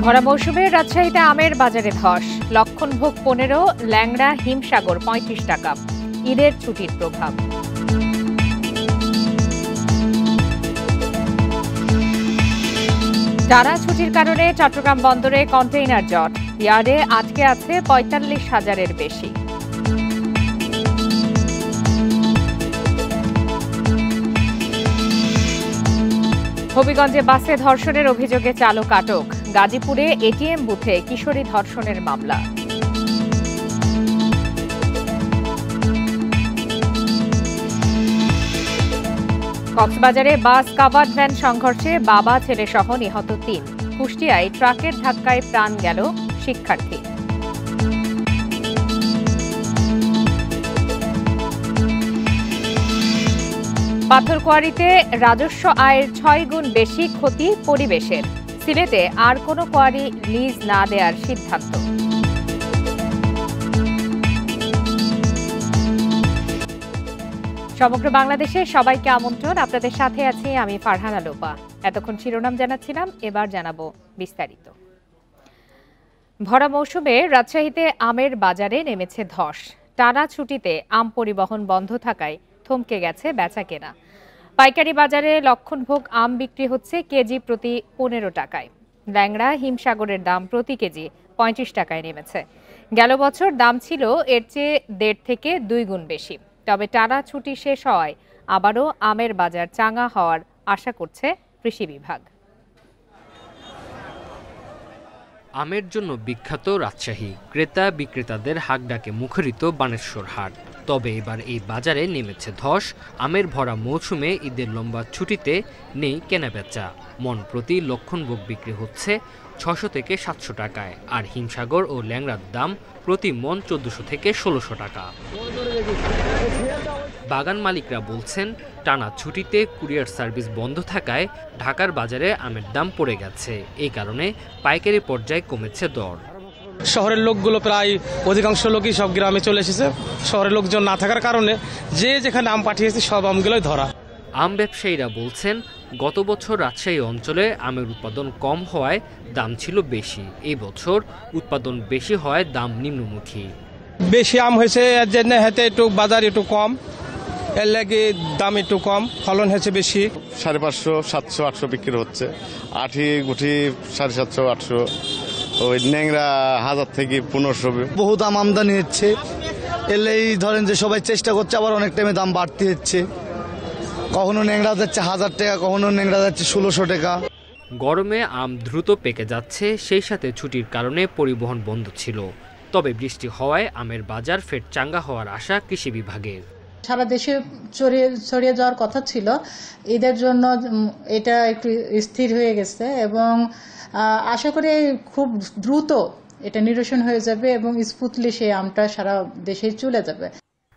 ভরা মৌসুমে রাজশাহীতে আমের বাজারে ধস, লক্ষণভোগ 15, ল্যাংড়া হিমসাগর 35 টাকা। ঈদের ছুটির প্রভাব। টানা ছুটির কারণে চট্টগ্রাম বন্দরে কন্টেইনার জট, ইয়ার্ডে আটকে আছে 45,000-এর বেশি। হবিগঞ্জে বাসে ধর্ষণের অভিযোগে চালক আটক, গাজীপুরে এটিএম বুথে কিশোরী ধর্ষণের মামলা। কক্সবাজারে বাস কাভার্ড ভ্যান সংঘর্ষে বাবা ছেলে সহ নিহত 3। কুষ্টিয়ায় ট্রাকের ধাক্কায় প্রাণ গেল শিক্ষার্থী। পাথরকুয়ারিতে রাজস্ব আয়ের 6 গুণ বেশি ক্ষতি পরিবেশের। সিলেটে আর কোনো কোয়ারি লিজ না দেওয়ার সিদ্ধান্ত। সমগ্র বাংলাদেশে সবাইকে আমন্ত্রণ। আপনাদের সাথে আছি আমি ফারহানা লোপা। এতক্ষণ শিরোনাম জানাচ্ছিলাম, এবার জানাবো বিস্তারিত। ভরা মৌসুমে রাজশাহীতে আমের বাজারে নেমেছে ধস। টানা ছুটিতে আম পরিবহন বন্ধ থাকায় থমকে গেছে বেচাকেনা। পাইকারি বাজারে লক্ষণভোগ আম বিক্রি হচ্ছে কেজি প্রতি 15 টাকায়। ল্যাংড়া হিমসাগরের দাম প্রতি কেজি 35 টাকায় নেমেছে। গেল বছর দাম ছিল এর চেয়ে 1.5 থেকে 2 গুণ বেশি। তবে টানা ছুটি শেষ হওয়ায় আবারও আমের বাজার চাঙা হওয়ার আশা করছে কৃষি বিভাগ। আমের জন্য বিখ্যাত রাজশাহী, ক্রেতা বিক্রেতাদের হাঁকডাকে মুখরিত বানেশ্বর হাট। তবে এবার এই বাজারে নেমেছে ধস। আমের ভরা মৌসুমে ঈদের লম্বা ছুটিতে নেই কেনাবেচা। মন প্রতি লক্ষণভোগ বিক্রি হচ্ছে 600 থেকে 700 টাকায়, আর হিমসাগর ও ল্যাংড়ার দাম প্রতি মন 1400 থেকে 1600 টাকা। বাগান মালিকরা বলছেন, টানা ছুটিতে কুরিয়ার সার্ভিস বন্ধ থাকায় ঢাকার বাজারে আমের দাম পড়ে গেছে। এই কারণে পাইকারি পর্যায়ে কমেছে দর। শহরের লোকগুলো প্রায় অধিকাংশ লোকই সব গ্রামে চলে এসেছে। শহরের লোকজন না থাকার কারণে যে যেখানে আম পাঠিয়েছে সব আমগুলোই ধরা। আম ব্যবসায়ীরা বলছেন, গত বছর রাজশাহী অঞ্চলে আমের উৎপাদন কম হওয়ায় দাম ছিল বেশি। এই বছর উৎপাদন বেশি হওয়ায় দাম নিম্নমুখী। বেশি আম হয়েছে এর জন্য হাতে একটু বাজার একটু কম, এর লাগে দাম একটু কম, ফলন হয়েছে বেশি। 550, 700, 800 বিক্রি হচ্ছে। আঠি গুঠি 750, 800। ওই ন্যাংরা 1000 থেকে 1500। বহুত আম আমদানি হচ্ছে, এলেই ধরেন যে সবাই চেষ্টা করছে, আবার অনেক টাইমে দাম বাড়তি হচ্ছে। কখনো ন্যাংরা যাচ্ছে 1000 টাকা, কখনো ন্যাংরা যাচ্ছে 1600 টাকা। গরমে আম দ্রুত পেকে যাচ্ছে, সেই সাথে ছুটির কারণে পরিবহন বন্ধ ছিল। তবে বৃষ্টি হওয়ায় আমের বাজার ফের চাঙ্গা হওয়ার আশা কৃষি বিভাগের। সারা দেশে ছড়িয়ে যাওয়ার কথা ছিল, ঈদের জন্য এটা একটু স্থির হয়ে গেছে এবং আশা করি খুব দ্রুত এটা নিরসন হয়ে যাবে এবং স্মুথলি সেই আমটা সারা দেশে চলে যাবে।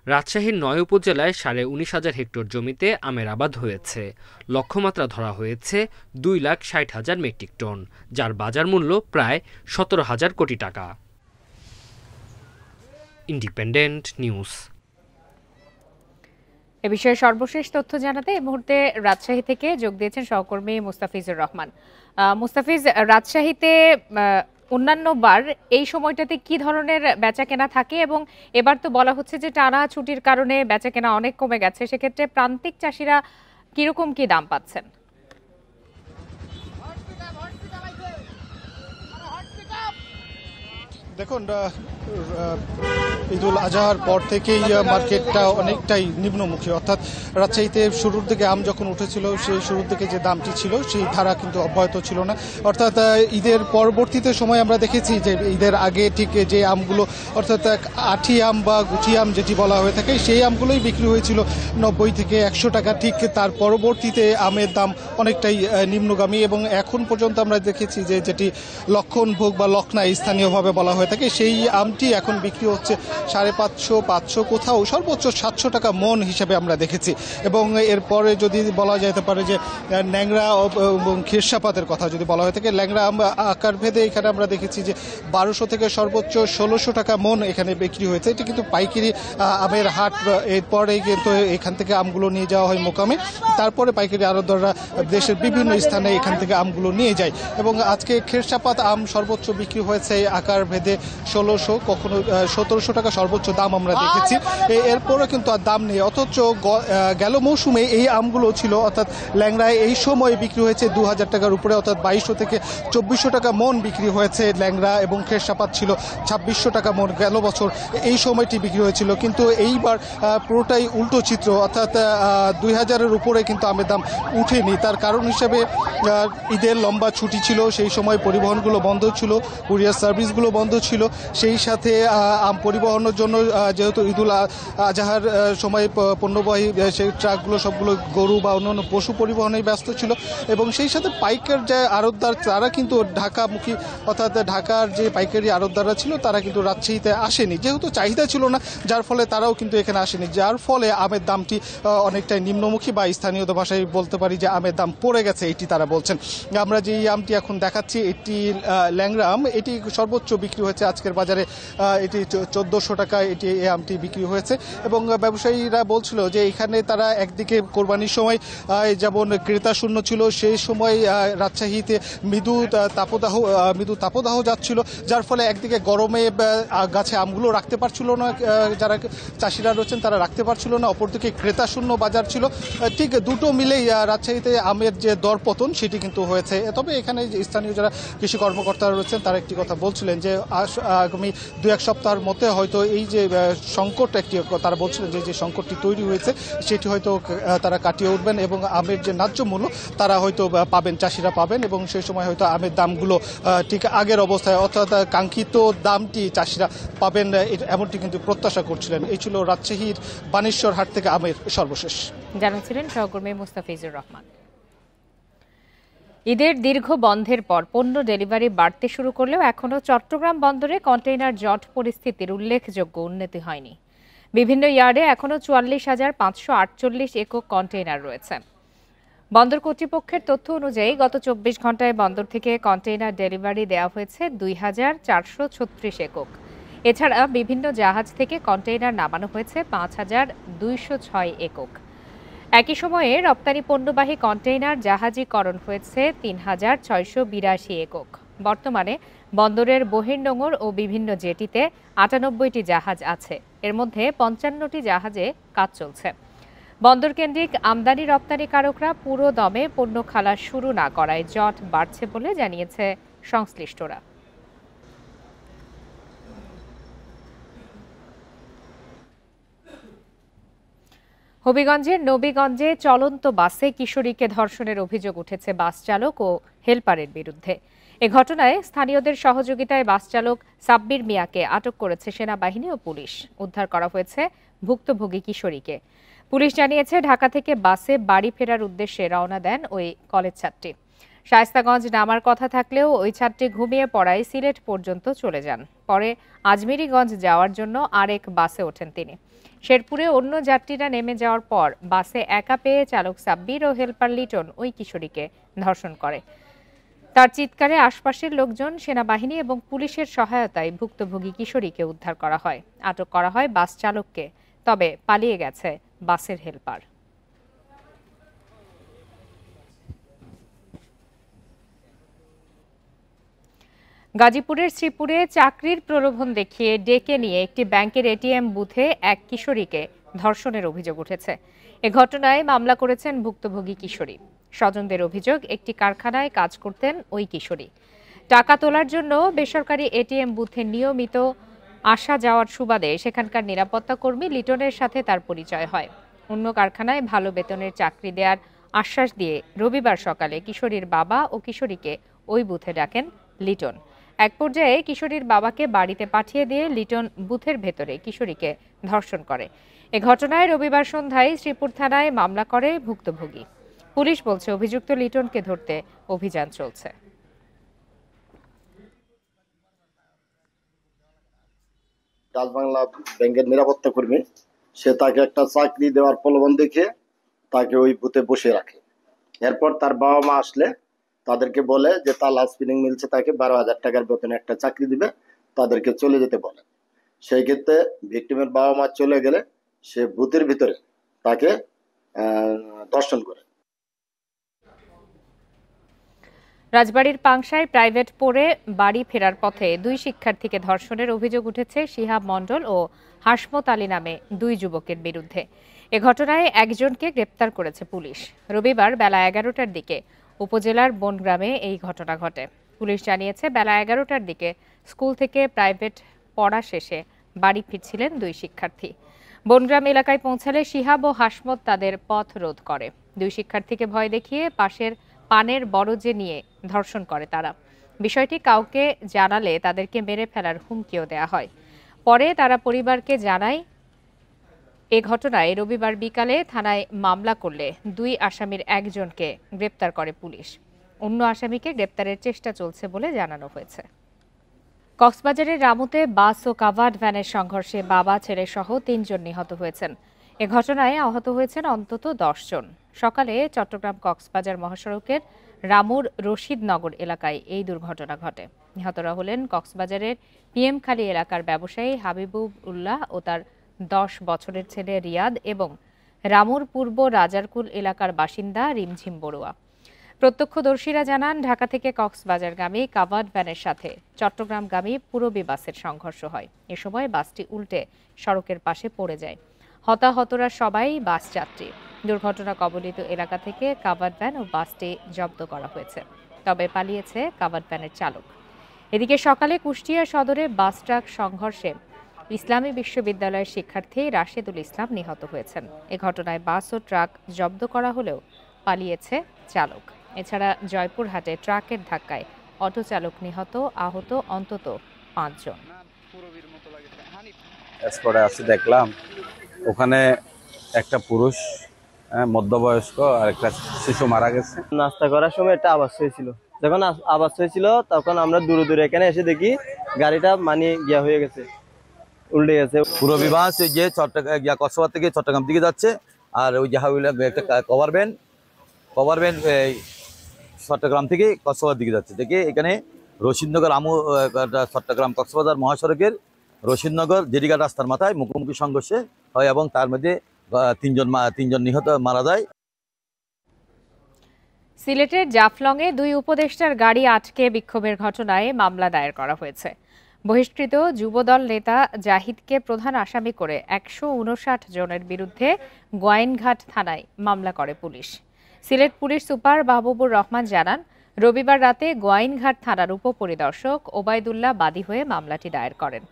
রাজশাহীর 9 উপজেলায় 19,500 হেক্টর জমিতে আমের আবাদ হয়েছে। লক্ষ্যমাত্রা ধরা হয়েছে 2,60,000 মেট্রিক টন, যার বাজার মূল্য প্রায় 17,000 কোটি টাকা। Independent news. এ বিষয়ে সর্বশেষ তথ্য জানাতে এই মুহূর্তে রাজশাহী থেকে যোগ দিয়েছেন সহকর্মী মুস্তাফিজুর রহমান। মুস্তাফিজ, রাজশাহীতে অন্যান্য বার এই সময়টাতে কি ধরনের বেচাকেনা থাকে এবং এবার তো বলা হচ্ছে যে টানা ছুটির কারণে বেচাকেনা অনেক কমে গেছে, সেক্ষেত্রে প্রান্তিক চাষিরা কিরকম কি দাম পাচ্ছেন? দেখুন, ঈদুল আজহার পর থেকেই মার্কেটটা অনেকটাই নিম্নমুখী। অর্থাৎ রাজশাহীতে শুরুর দিকে আম যখন উঠেছিল, সেই শুরুর দিকে যে দামটি ছিল সেই ধারা কিন্তু অব্যাহত ছিল না। অর্থাৎ ঈদের পরবর্তীতে সময় আমরা দেখেছি যে ঈদের আগে ঠিক যে আমগুলো, অর্থাৎ আঠি আম বা গুঠি আম যেটি বলা হয়ে থাকে, সেই আমগুলোই বিক্রি হয়েছিল 90 থেকে 100 টাকা। ঠিক তার পরবর্তীতে আমের দাম অনেকটাই নিম্নগামী এবং এখন পর্যন্ত আমরা দেখেছি যে যেটি লক্ষণভোগ বা লখনা স্থানীয়ভাবে বলা হয়ে থাকে সেই আমটি এখন বিক্রি হচ্ছে 550, 500, কোথাও সর্বোচ্চ 700 টাকা মন হিসেবে আমরা দেখেছি। এবং এরপরে যদি বলা যেতে পারে যে ন্যাংরা এবং খেরসাপাতের কথা যদি বলা হয়ে থাকে, ল্যাংড়া আম আকার ভেদে এখানে আমরা দেখেছি যে 1200 থেকে সর্বোচ্চ 1600 টাকা মন এখানে বিক্রি হয়েছে। এটি কিন্তু পাইকারি আমের হাট। এরপরে কিন্তু এখান থেকে আমগুলো নিয়ে যাওয়া হয় মোকামে, তারপরে পাইকারি আড়তদাররা দেশের বিভিন্ন স্থানে এখান থেকে আমগুলো নিয়ে যায়। এবং আজকে খেরসাপাত আম সর্বোচ্চ বিক্রি হয়েছে আকার ভেদে 1600, কখনো 1700 টাকা সর্বোচ্চ দাম আমরা দেখেছি। এরপরে কিন্তু আর দাম নেই। অথচ গেল মৌসুমে এই আমগুলো ছিল, অর্থাৎ ল্যাংড়ায় এই সময় বিক্রি হয়েছে 2000 টাকার উপরে, অর্থাৎ 2200 থেকে 2400 টাকা মন বিক্রি হয়েছে ল্যাংড়া, এবং খেরসাপাত ছিল 2600 টাকা মন গেল বছর এই সময়টি বিক্রি হয়েছিল। কিন্তু এইবার পুরোটাই উল্টো চিত্র, অর্থাৎ 2000-এর উপরে কিন্তু আমের দাম উঠেনি। তার কারণ হিসেবে ঈদের লম্বা ছুটি ছিল, সেই সময় পরিবহনগুলো বন্ধ ছিল, কুরিয়ার সার্ভিসগুলো বন্ধ ছিল। সেই সাথে আম পরিবহনের জন্য যেহেতু ঈদুল আজহার সময় পণ্যবাহী সেই ট্রাকগুলো সবগুলো গরু বা অন্যান্য পশু পরিবহনেই ব্যস্ত ছিল। এবং সেই সাথে পাইকার যে আড়তদার তারা কিন্তু ঢাকামুখী, অর্থাৎ ঢাকার যে পাইকারি আড়তদাররা ছিল তারা কিন্তু রাজশাহীতে আসেনি, যেহেতু চাহিদা ছিল না, যার ফলে তারাও কিন্তু এখানে আসেনি। যার ফলে আমের দামটি অনেকটাই নিম্নমুখী, বা স্থানীয় ভাষায় বলতে পারি যে আমের দাম পড়ে গেছে, এটি তারা বলছেন। আমরা যে আমটি এখন দেখাচ্ছি এটি ল্যাংড়া আম, এটি সর্বোচ্চ বিক্রি হয়েছে আজকের বাজারে, এটি 1400 টাকায় এই আমটি বিক্রি হয়েছে। এবং ব্যবসায়ীরা বলছিল যে এখানে তারা একদিকে কোরবানির সময় যেমন ক্রেতা শূন্য ছিল, সেই সময় রাজশাহীতে মৃদু তাপদাহ যাচ্ছিল, যার ফলে একদিকে গরমে গাছে আমগুলো রাখতে পারছিল না, যারা চাষিরা রয়েছেন তারা রাখতে পারছিল না, অপরদিকে ক্রেতা শূন্য বাজার ছিল। ঠিক দুটো মিলেই রাজশাহীতে আমের যে দরপতন সেটি কিন্তু হয়েছে। তবে এখানে স্থানীয় যারা কৃষি কর্মকর্তারা রয়েছেন তারা একটি কথা বলছিলেন যে আগামী 2-1 সপ্তাহের মধ্যে হয়তো এই যে সংকট, তারা বলছিলেন যে সংকটটি তৈরি হয়েছে সেটি হয়তো তারা কাটিয়ে উঠবেন, এবং আমের যে ন্যায্য মূল্য তারা হয়তো পাবেন, চাষিরা পাবেন, এবং সেই সময় হয়তো আমের দামগুলো ঠিক আগের অবস্থায়, অর্থাৎ কাঙ্ক্ষিত দামটি চাষিরা পাবেন, এমনটি কিন্তু প্রত্যাশা করছিলেন। এই ছিল রাজশাহীর বানেশ্বর হাট থেকে আমের সর্বশেষ। জানাচ্ছিলেন সহকর্মী মুস্তাফিজুর রহমান। ঈদের দীর্ঘ বন্ধের পর পণ্য ডেলিভারি বাড়তে শুরু করলেও এখনও চট্টগ্রাম বন্দরে কন্টেইনার জট পরিস্থিতির উল্লেখযোগ্য উন্নতি হয়নি। বিভিন্ন ইয়ার্ডে এখনও 44,548 একক কন্টেইনার রয়েছে। বন্দর কর্তৃপক্ষের তথ্য অনুযায়ী গত 24 ঘন্টায় বন্দর থেকে কন্টেইনার ডেলিভারি দেওয়া হয়েছে 2,436 একক। এছাড়া বিভিন্ন জাহাজ থেকে কন্টেইনার নামানো হয়েছে 5,206 একক। একই সময়ে রপ্তানি পণ্যবাহী কন্টেইনার জাহাজীকরণ হয়েছে 3,682 একক। বর্তমানে বন্দরের বহির্নোঙর ও বিভিন্ন জেটিতে 98টি জাহাজ আছে, এর মধ্যে 55টি জাহাজে কাজ চলছে। বন্দর কেন্দ্রিক আমদানি রপ্তানিকারকরা পুরো দমে পণ্য খালাস শুরু না করায় জট বাড়ছে বলে জানিয়েছে সংশ্লিষ্টরা। হবিগঞ্জের নবীগঞ্জে চলন্ত বাসে কিশোরীকে ধর্ষণের অভিযোগ উঠেছে বাস চালক ও হেলপারের বিরুদ্ধে। এ ঘটনায় স্থানীয়দের সহযোগিতায় বাস চালক সাব্বির মিয়াকে আটক করেছে সেনাবাহিনী ও পুলিশ। উদ্ধার করা হয়েছে ভুক্তভোগী কিশোরীকে। পুলিশ জানিয়েছে ঢাকা থেকে বাসে বাড়ি ফেরার উদ্দেশ্যে রওনা দেন ওই কলেজ ছাত্রী। শায়েস্তাগঞ্জ নামার কথা থাকলেও ওই ছাত্রী ঘুমিয়ে পড়ায় সিলেট পর্যন্ত চলে যান। পরে আজমিরিগঞ্জ যাওয়ার জন্য আরেক বাসে ওঠেন তিনি। শেরপুরে অন্য যাত্রীরা নেমে যাওয়ার পর বাসে একা পেয়ে চালক সাব্বির ও হেলপার লিটন ওই কিশোরীকে ধর্ষণ করে। তার চিৎকারে আশপাশের লোকজন, সেনাবাহিনী এবং পুলিশের সহায়তায় ভুক্তভোগী কিশোরীকে উদ্ধার করা হয়। আটক করা হয় বাস চালককে, তবে পালিয়ে গেছে বাসের হেলপার। গাজীপুরের শ্রীপুরে চাকরির প্রলোভন দেখিয়ে ডেকে নিয়ে একটি ব্যাংকের এটিএম বুথে এক কিশোরীকে ধর্ষণের অভিযোগ উঠেছে। এ ঘটনায় মামলা করেছেন ভুক্তভোগী কিশোরী। স্বজনদের অভিযোগ, একটি কারখানায় কাজ করতেন ওই কিশোরী। টাকা তোলার জন্য বেসরকারি এটিএম বুথে নিয়মিত আসা যাওয়ার সুবাদে সেখানকার নিরাপত্তা কর্মী লিটনের সাথে তার পরিচয় হয়। অন্য কারখানায় ভালো বেতনের চাকরি দেওয়ার আশ্বাস দিয়ে রবিবার সকালে কিশোরীর বাবা ও কিশোরীকে ওই বুথে ডাকেন লিটন। এক পর্যায়ে কিশোরীর বাবাকে বাড়িতে পাঠিয়ে দিয়ে লিটন বুথের ভেতরে কিশোরীকে ধর্ষণ করে। এ ঘটনায় রবিবার সন্ধ্যায় শ্রীপুর থানায় মামলা করে ভুক্তভোগী। পুলিশ বলছে অভিযুক্ত লিটনকে ধরতে অভিযান চলছে। ডাচবাংলা ব্যাংকের নিরাপত্তা কর্মী, সে তাকে একটা চাকরি দেওয়ার প্রলোভন দেখে তাকে ওই বুথে বসে রাখে। এরপর তার বাবা মা আসলে তাদেরকে বলে যে তালা স্পিনিং মিলছে তাকে 12,000 টাকার বেতনে একটা চাকরি দিবে, তাদেরকে চলে যেতে বলে। সেই ক্ষেত্রে ভিকটিমের বাবা মা চলে গেলে সে বুথের ভিতরে তাকে ধর্ষণ করে। রাজবাড়ীর পাংশায় প্রাইভেট পড়ে বাড়ি ফেরার পথে 2 শিক্ষার্থীকে ধর্ষণের অভিযোগ উঠেছে শিহাব মণ্ডল ও হাসমত আলী নামে 2 যুবকের বিরুদ্ধে। এ ঘটনায় একজনকে গ্রেপ্তার করেছে পুলিশ। রবিবার বেলা 11টার দিকে উপজেলার বনগ্রামে এই ঘটনা ঘটে। পুলিশ জানিয়েছে বেলা 11টার দিকে স্কুল থেকে প্রাইভেট পড়া শেষে বাড়ি ফিরছিলেন 2 শিক্ষার্থী। বনগ্রাম এলাকায় পৌঁছালে শিহাব ও হাসমত তাদের পথ রোধ করে। 2 শিক্ষার্থীকে ভয় দেখিয়ে পাশের পানের বরজে নিয়ে ধর্ষণ করে তারা। বিষয়টি কাউকে জানালে তাদেরকে মেরে ফেলার হুমকিও দেয়া হয়। পরে তারা পরিবারকে জানায়। এ ঘটনায় রবিবার বিকালে থানায় মামলা করলে 2 আসামির একজনকে গ্রেপ্তার করে পুলিশ। অন্য আসামিকে গ্রেপ্তারের চেষ্টা চলছে বলে জানানো হয়েছে। কক্সবাজারের রামুতে বাস ও কাভার্ড ভ্যানের সংঘর্ষে বাবা ছেলে সহ 3 জন নিহত হয়েছেন। এ ঘটনায় আহত হয়েছেন অন্তত 10 জন। সকালে চট্টগ্রাম কক্সবাজার মহাসড়কের রামুর রশিদনগর এলাকায় এই দুর্ঘটনা ঘটে। নিহতরা হলেন কক্সবাজারের পিএমখালী এলাকার ব্যবসায়ী হাবিবুব উল্লাহ ও তার 10 বছরের ছেলে রিয়াদ এবং রামুর পূর্ব রাজারকুল এলাকার বাসিন্দা রিমঝিম বড়ুয়া। প্রত্যক্ষদর্শীরা জানান, ঢাকা থেকে কক্সবাজারগামী কাভার্ড ভ্যানের সাথে চট্টগ্রামগামী পূরবী বাসের সংঘর্ষ হয়। এ সময় বাসটি উল্টে সড়কের পাশে পড়ে যায়। হতাহতরা সবাই বাস যাত্রী। দুর্ঘটনা কবলিত এলাকা থেকে কাভার্ড ভ্যান ও বাসটি জব্দ করা হয়েছে, তবে পালিয়েছে কাভার্ড ভ্যানের চালক। এদিকে সকালে কুষ্টিয়া সদরে বাস ট্রাক সংঘর্ষে ইসলামী বিশ্ববিদ্যালয়ের শিক্ষার্থী রাশেদুল ইসলাম নিহত হয়েছেন। এ ঘটনায় বাস ও ট্রাক জব্দ করা হলেও পালিয়েছে চালক। এছাড়া জয়পুরহাটে ট্রাকের ধাক্কায় অটো চালক নিহত, আহত অন্তত 5 জন। স্পটে আসি দেখলাম ওখানে একটা পুরুষ মধ্যবয়স্ক আর একটা শিশু মারা গেছে। নাস্তা করার সময় একটা আওয়াজ হয়েছিল, যখন আওয়াজ হয়েছিল তখন আমরা দূরে দূরে এখানে এসে দেখি গাড়িটা গিয়া হয়ে গেছে, উল্টে গেছে। পূরবী বাস যে কক্সবাজার থেকে চট্টগ্রাম দিকে যাচ্ছে, আর ওই একটা কভার ভ্যান চট্টগ্রাম থেকে কক্সবাজার দিকে যাচ্ছে। দেখে এখানে রশিদনগর চট্টগ্রাম কক্সবাজার মহাসড়কের রশিদনগর জেডিঘাট রাস্তার মাথায় মুখোমুখি সংঘর্ষে হয় এবং তার মধ্যে 3 জন নিহত মারা যায়। সিলেটের জাফলংয়ে 2 উপদেষ্টার গাড়ি আটকে বিক্ষোভের ঘটনায় মামলা দায়ের করা হয়েছে। বহিষ্কৃত যুবদল নেতা জাহিদকে প্রধান আসামি করে 159 জনের বিরুদ্ধে গোয়াইনঘাট থানায় মামলা করে police. Sylhet police super Mahbubur Rahman জানান, রবিবার রাতে গোয়াইনঘাট থানার উপপরিদর্শক ওবায়দুল্লাহ বাদী হয়ে মামলাটি দায়ের করেন।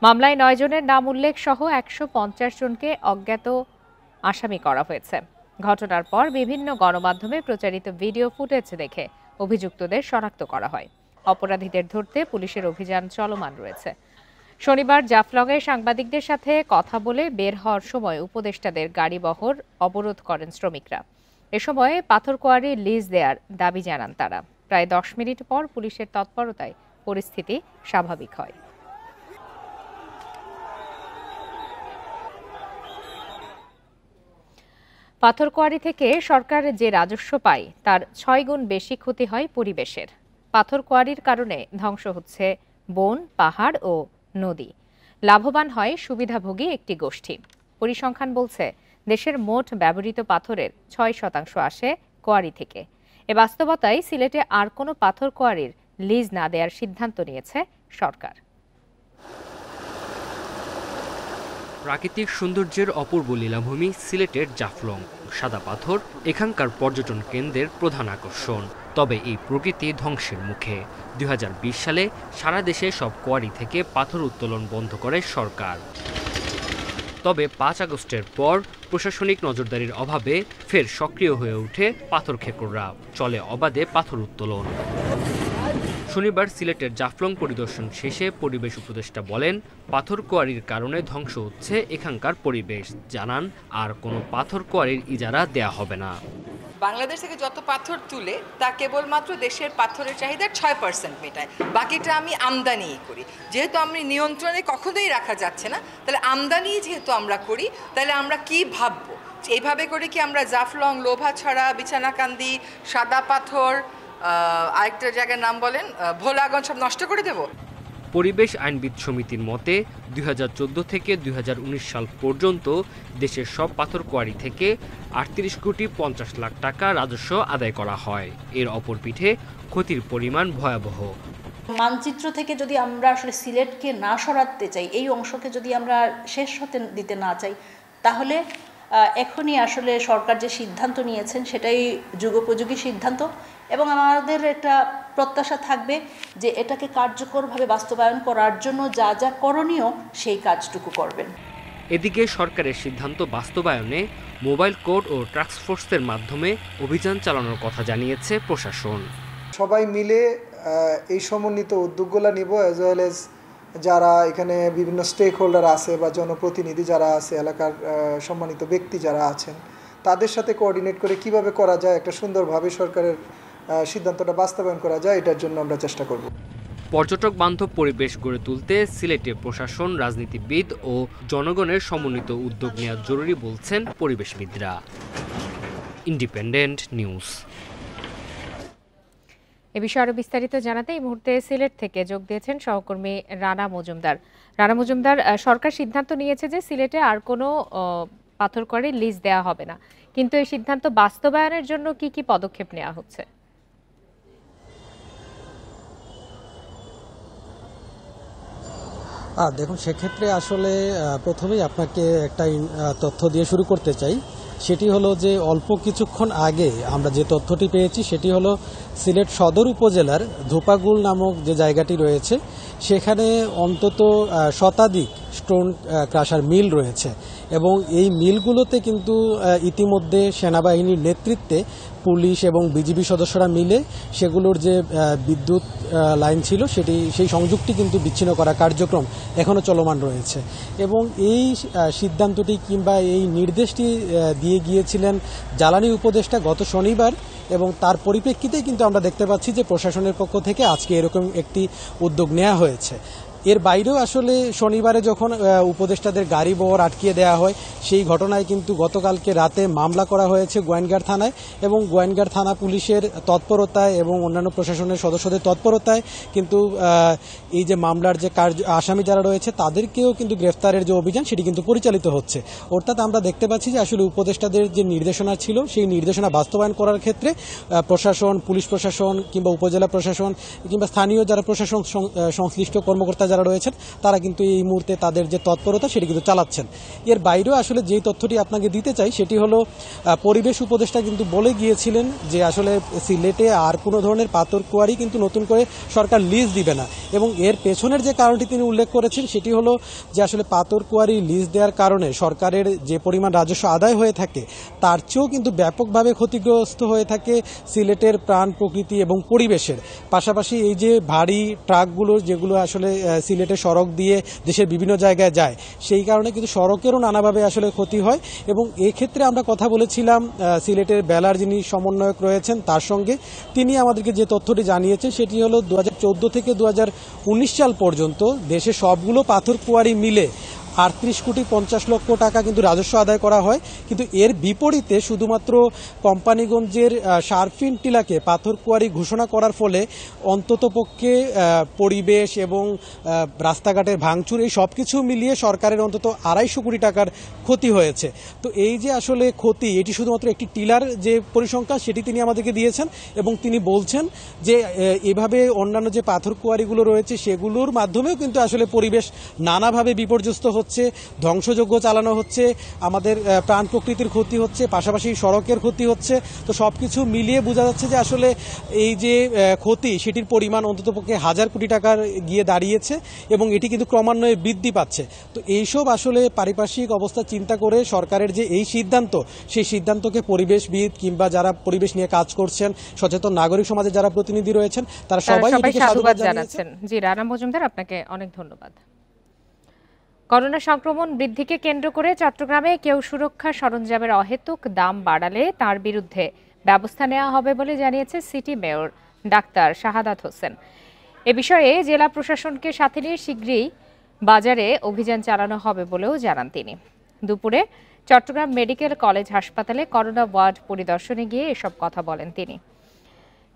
মামলায় 9 জনের নাম উল্লেখ সহ 150 জনকে অজ্ঞাত আসামি করা হয়েছে। ঘটনার পর বিভিন্ন গণমাধ্যমে প্রচারিত ভিডিও ফুটেজ দেখে অভিযুক্তদের শনাক্ত করা হয়। অপরাধীদের ধরতে পুলিশের অভিযান চলমান রয়েছে। শনিবার জাফলংয়ে সাংবাদিকদের সাথে কথা বলে বের হওয়ার সময় উপদেষ্টাদের গাড়িবহর অবরোধ করেন শ্রমিকরা। এ সময় পাথর কোয়ারি লিজ দেওয়ার দাবি জানান তারা। প্রায় 10 মিনিট পর পুলিশের তৎপরতায় পরিস্থিতি স্বাভাবিক হয়। পাথর কোয়ারি থেকে সরকার যে রাজস্ব পায় তার 6 গুণ বেশি ক্ষতি হয় পরিবেশের। পাথর কোয়ারির কারণে ধ্বংস হচ্ছে বন, পাহাড় ও নদী। লাভবান হয় সুবিধাভোগী একটি গোষ্ঠী। পরিসংখ্যান বলছে, দেশের মোট ব্যবহৃত পাথরের 6% আসে কোয়ারি থেকে। এ বাস্তবতায় সিলেটে আর কোনো পাথর কোয়ারির লিজ না দেওয়ার সিদ্ধান্ত নিয়েছে সরকার। প্রাকৃতিক সৌন্দর্যের অপূর্ব লীলাভূমি সিলেটের জাফলং। সাদা পাথর এখানকার পর্যটন কেন্দ্রের প্রধান আকর্ষণ। তবে এই প্রকৃতি ধ্বংসের মুখে। 2020 সালে সারা দেশে সব কোয়ারি থেকে পাথর উত্তোলন বন্ধ করে সরকার। তবে 5 আগস্টের পর প্রশাসনিক নজরদারির অভাবে ফের সক্রিয় হয়ে ওঠে পাথর খেকোররা। চলে অবাধে পাথর উত্তোলন। শনিবার সিলেটের জাফলং পরিদর্শন শেষে পরিবেশ উপদেষ্টা বলেন, পাথর কোয়ারির কারণে ধ্বংস হচ্ছে এখানকার পরিবেশ। জানান, আর কোনো পাথর কোয়ারির ইজারা দেয়া হবে না। বাংলাদেশ থেকে যত পাথর তুলে তা কেবলমাত্র দেশের পাথরের চাহিদার 6% মেটায়, বাকিটা আমি আমদানি করি। যেহেতু আমি নিয়ন্ত্রণে কখনোই রাখা যাচ্ছে না, তাহলে আমদানি যেহেতু আমরা করি, তাহলে আমরা কি ভাববো এইভাবে করে কি আমরা জাফলং, লোভাছড়া, বিছানাকান্দি, সাদা পাথর, আরেকটা জায়গার নাম বলেন ভোলাগঞ্জ সব নষ্ট করে দেব? পরিবেশ আইনবিদ সমিতির মতে 2014 থেকে 2019 সাল পর্যন্ত দেশের সব পাথর কোয়ারি থেকে 38 কোটি 50 লাখ টাকা রাজস্ব আদায় করা হয়। এর অপর পিঠে ক্ষতির পরিমাণ ভয়াবহ। মানচিত্র থেকে যদি আমরা আসলে সিলেটকে না সরাতে চাই, এই অংশকে যদি আমরা শেষ হতে দিতে না চাই, তাহলে এখনই আসলে সরকার যে সিদ্ধান্ত নিয়েছেন সেটাই যুগোপযোগী সিদ্ধান্ত, এবং আমাদের একটা প্রত্যাশা থাকবে যে এটাকে কার্যকরভাবে বাস্তবায়ন করার জন্য যা যা করণীয় সেই কাজটুকু করবেন। এদিকে সরকারের সিদ্ধান্ত বাস্তবায়নে মোবাইল কোর্ট ও টাস্ক ফোর্সের মাধ্যমে অভিযান চালানোর কথা জানিয়েছে প্রশাসন। সবাই মিলে এই সমন্বিত উদ্যোগগুলো নিব, অ্যাজ ওয়েল এজ যারা এখানে বিভিন্ন স্টেক হোল্ডার আছে বা জনপ্রতিনিধি যারা আছে, এলাকার সম্মানিত ব্যক্তি যারা আছেন, তাদের সাথে কোঅর্ডিনেট করে কিভাবে করা যায় একটা সুন্দরভাবে সরকারের সিদ্ধান্তটা বাস্তবায়ন করা যায়, এটার জন্য আমরা চেষ্টা করব। পর্যটক বান্ধব পরিবেশ গড়ে তুলতে সিলেটে প্রশাসন, রাজনীতিবিদ ও জনগণের সমন্বিত উদ্যোগ নেওয়া জরুরি বলছেন পরিবেশবিদরা। Independent news. এ বিষয়ে আরো বিস্তারিত জানাতে এই মুহূর্তে সিলেট থেকে যোগ দিয়েছেন সহকর্মী রানা মজুমদার। রানা মজুমদার, সরকার সিদ্ধান্ত নিয়েছে যে সিলেটে আর কোনো পাথর কোয়ারি লিজ দেওয়া হবে না, কিন্তু এই সিদ্ধান্ত বাস্তবায়নের জন্য কি কি পদক্ষেপ নেওয়া হচ্ছে? দেখুন, সেক্ষেত্রে আসলে প্রথমেই আপনাকে একটা তথ্য দিয়ে শুরু করতে চাই। সেটি হলো যে অল্প কিছুক্ষণ আগে আমরা যে তথ্যটি পেয়েছি সেটি হলো সিলেট সদর উপজেলার ধোপাগুল নামক যে জায়গাটি রয়েছে সেখানে অন্তত শতাধিক স্টোন ক্রাশার মিল রয়েছে, এবং এই মিলগুলোতে কিন্তু ইতিমধ্যে সেনাবাহিনীর নেতৃত্বে পুলিশ এবং বিজিবি সদস্যরা মিলে সেগুলোর যে বিদ্যুৎ লাইন ছিল সেই সংযোগটি কিন্তু বিচ্ছিন্ন করা কার্যক্রম এখনও চলমান রয়েছে। এবং এই সিদ্ধান্তটি কিংবা এই নির্দেশটি দিয়ে গিয়েছিলেন জ্বালানি উপদেষ্টা গত শনিবার, এবং তার পরিপ্রেক্ষিতেই কিন্তু আমরা দেখতে পাচ্ছি যে প্রশাসনের পক্ষ থেকে আজকে এরকম একটি উদ্যোগ নেওয়া হয়েছে। এর বাইরেও আসলে শনিবারে যখন উপদেষ্টাদের গাড়ি বহর আটকিয়ে দেওয়া হয় সেই ঘটনায় কিন্তু গতকালকে রাতে মামলা করা হয়েছে গোয়েনঘাট থানায়, এবং গোয়েনঘাট থানা পুলিশের তৎপরতায় এবং অন্যান্য প্রশাসনের সদস্যদের তৎপরতায় কিন্তু এই যে মামলার যে আসামি যারা রয়েছে তাদেরকেও কিন্তু গ্রেফতারের যে অভিযান সেটি কিন্তু পরিচালিত হচ্ছে। অর্থাৎ আমরা দেখতে পাচ্ছি যে আসলে উপদেষ্টাদের যে নির্দেশনা ছিল সেই নির্দেশনা বাস্তবায়ন করার ক্ষেত্রে প্রশাসন, পুলিশ প্রশাসন কিংবা উপজেলা প্রশাসন কিংবা স্থানীয় যারা প্রশাসন সংশ্লিষ্ট কর্মকর্তা যারা রয়েছেন তারা কিন্তু এই মুহূর্তে তাদের যে তৎপরতা সেটি কিন্তু চালাচ্ছেন। এর বাইরেও আসলে যে তথ্যটি আপনাকে দিতে চাই সেটি হলো পরিবেশ উপদেষ্টা কিন্তু বলে গিয়েছিলেন যে আসলে সিলেটে আর কোনো ধরনের পাথর কোয়ারি কিন্তু নতুন করে সরকার লিজ দিবে না, এবং এর পেছনের যে কারণটি তিনি উল্লেখ করেছেন সেটি হলো যে আসলে পাথর কোয়ারি লিজ দেওয়ার কারণে সরকারের যে পরিমাণ রাজস্ব আদায় হয়ে থাকে তার চেয়েও কিন্তু ব্যাপকভাবে ক্ষতিগ্রস্ত হয়ে থাকে সিলেটের প্রাণ প্রকৃতি এবং পরিবেশের। পাশাপাশি এই যে ভারী ট্রাকগুলো যেগুলো আসলে সিলেটের সড়ক দিয়ে দেশের বিভিন্ন জায়গায় যায় সেই কারণে কিন্তু সড়কেরও নানাভাবে আসলে ক্ষতি হয়, এবং এক্ষেত্রে আমরা কথা বলেছিলাম সিলেটের বেলার যিনি সমন্বয়ক রয়েছেন তার সঙ্গে। তিনি আমাদেরকে যে তথ্যটি জানিয়েছেন সেটি হলো 2014 থেকে 2019 সাল পর্যন্ত দেশে সবগুলো পাথর কোয়ারি মিলে 38 কোটি 50 লক্ষ টাকা কিন্তু রাজস্ব আদায় করা হয়, কিন্তু এর বিপরীতে শুধুমাত্র কোম্পানিগঞ্জের শারফিন টিলাকে পাথর কোয়ারি ঘোষণা করার ফলে অন্ততপক্ষে পরিবেশ এবং রাস্তাঘাটের ভাঙচুর এই সব কিছু মিলিয়ে সরকারের অন্তত 250 কোটি টাকার ক্ষতি হয়েছে। তো এই যে আসলে ক্ষতি, এটি শুধুমাত্র একটি টিলার যে পরিসংখ্যান সেটি তিনি আমাদেরকে দিয়েছেন, এবং তিনি বলছেন যে এভাবে অন্যান্য যে পাথর কোয়ারিগুলো রয়েছে সেগুলোর মাধ্যমেও কিন্তু আসলে পরিবেশ নানাভাবে বিপর্যস্ত হচ্ছে, ধ্বংসযজ্ঞ চালানো হচ্ছে, আমাদের প্রাণ প্রকৃতির ক্ষতি হচ্ছে, পাশাপাশি সড়কের ক্ষতি হচ্ছে। তো সবকিছু মিলিয়ে বোঝা যাচ্ছে যে আসলে এই যে ক্ষতি সেটির পরিমাণ অন্ততপক্ষে 1000 কোটি টাকার গিয়ে দাঁড়িয়েছে, এবং এটি কিন্তু ক্রমান্বয়ে বৃদ্ধি পাচ্ছে। তো এইসব আসলে পারিপার্শ্বিক অবস্থা চিন্তা করে সরকারের যে এই সিদ্ধান্ত, সেই সিদ্ধান্তকে পরিবেশবিদ কিংবা যারা পরিবেশ নিয়ে কাজ করছেন, সচেতন নাগরিক সমাজে যারা প্রতিনিধি রয়েছেন তারা সবাই সাধুবাদ জানাচ্ছেন। জি, রানা মজুমদার, আপনাকে অনেক ধন্যবাদ। করোনা সংক্রমণ বৃদ্ধিকে কেন্দ্র করে চট্টগ্রামে কেউ সুরক্ষা সরঞ্জামের অহেতুক দাম বাড়ালে তার বিরুদ্ধে ব্যবস্থা নেওয়া হবে বলে জানিয়েছে city mayor doctor Shahadat Hossain. এ বিষয়ে জেলা প্রশাসনকে সাথে নিয়ে শীঘ্রই বাজারে অভিযান চালানো হবে বলেও জানান তিনি। দুপুরে চট্টগ্রাম মেডিকেল কলেজ হাসপাতালে করোনা ওয়ার্ড পরিদর্শনে গিয়ে এসব কথা বলেন তিনি।